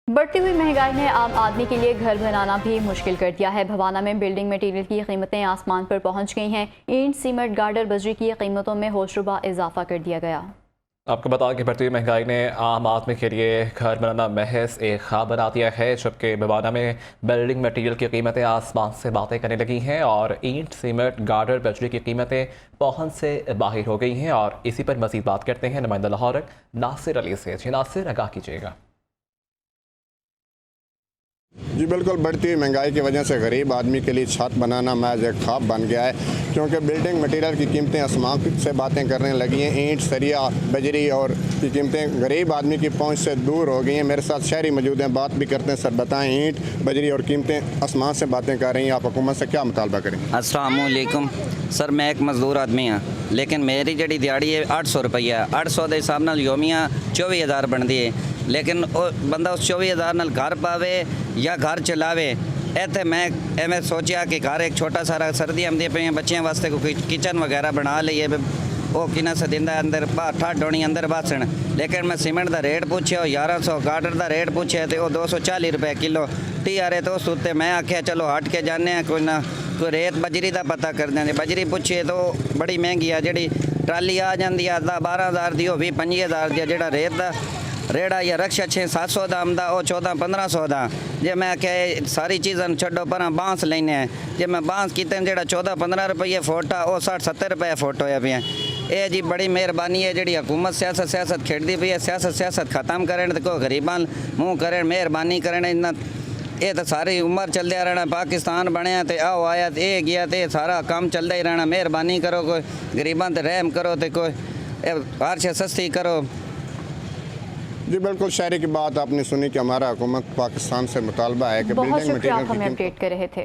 बढ़ती हुई महंगाई ने आम आदमी के लिए घर बनाना भी मुश्किल कर दिया है। भवाना में बिल्डिंग मटेरियल की कीमतें आसमान पर पहुंच गई हैं। ईंट, सीमेंट, गार्डर, बजरी की कीमतों में होशरुबा इजाफा कर दिया गया। आपको बता कि बढ़ती हुई महंगाई ने आम आदमी के लिए घर बनाना महज एक ख्वाब बना दिया है, जबकि भवाना में बिल्डिंग मटेरियल की कीमतें आसमान से बातें करने लगी हैं और ईंट, सीमेंट, गार्डर, बजरी की कीमतें पहुंच से बाहर हो गई हैं। और इसी पर मजीद बात करते हैं नुमाइंदा लाहौर नासिर अली से। जी नासिर, आगाह कीजिएगा। जी बिल्कुल, बढ़ती हुई महंगाई की वजह से गरीब आदमी के लिए छत बनाना महज एक ख्वाब बन गया है, क्योंकि बिल्डिंग मटेरियल की कीमतें आसमान से बातें करने लगी हैं। ईंट, सरिया, बजरी और की कीमतें गरीब आदमी की पहुंच से दूर हो गई हैं। मेरे साथ शहरी मौजूद हैं, बात भी करते हैं। सर बताएं, ईंट, बजरी और कीमतें आसमान से बातें कर रही हैं, आप हुकूमत से क्या मुतालबा करेंगे? अस्सलाम वालेकुम सर, मैं एक मजदूर आदमी हाँ, लेकिन मेरी जी दिहाड़ी है 800 रुपया। 800 के हिसाब नाल योमिया 24,000 बनती है, लेकिन बंदा उस 24,000 नाल घर पावे या घर चलावे। इतने मैं एवं सोचा कि घर एक छोटा सारा सर्दी आती पे बच्चों वास्ते कोई किचन वगैरह बना लीए, वो कि दिंदा अंदर ठंड होनी अंदर बासन। लेकिन मैं सीमेंट का रेट पूछे 1100, गार्डर का रेट पूछे तो 240 रुपये किलो टी आ रहे। तो उस उत्ते मैं आख्या चलो हट के जाने कोई ना कोई रेत बजरी का पता कर दें। बजरी पूछिए तो बड़ी महंगी है, जी ट्राली आ जाती है 12,000 की, 20-25,000 की। जो रेत का रेड़ा या रक्षा 600-700 का आंदा, वो 1400-1500 का। जे मैं आख्या सारी चीज़ा छो पर बांस लेने जे मैं बांस किते जो 14-15 रुपये फुट आ, वो 60-70 रुपये फुट होया पे। ये जी बड़ी मेहरबानी है जी हुकूमत सियासत खेड़ती पी है। सियासत खत्म करें तो कोई गरीबां मुँह करें, मेहरबानी करें। इन्ना ये तो सारी उम्र चलता रहना। पाकिस्तान बनया तो आओ आया तो ये गया तो सारा काम चलता ही रहना। मेहरबानी करो, कोई गरीबां ते रहम करो, तो कोई हर शे सस्ती करो। जी बिल्कुल, शहरी की बात आपने सुनी कि हमारा हुकूमत पाकिस्तान से मुतालबा है कि बहुत बिल्डिंग शुक्रिया, आप मटेरियल हमें अपडेट कर रहे थे।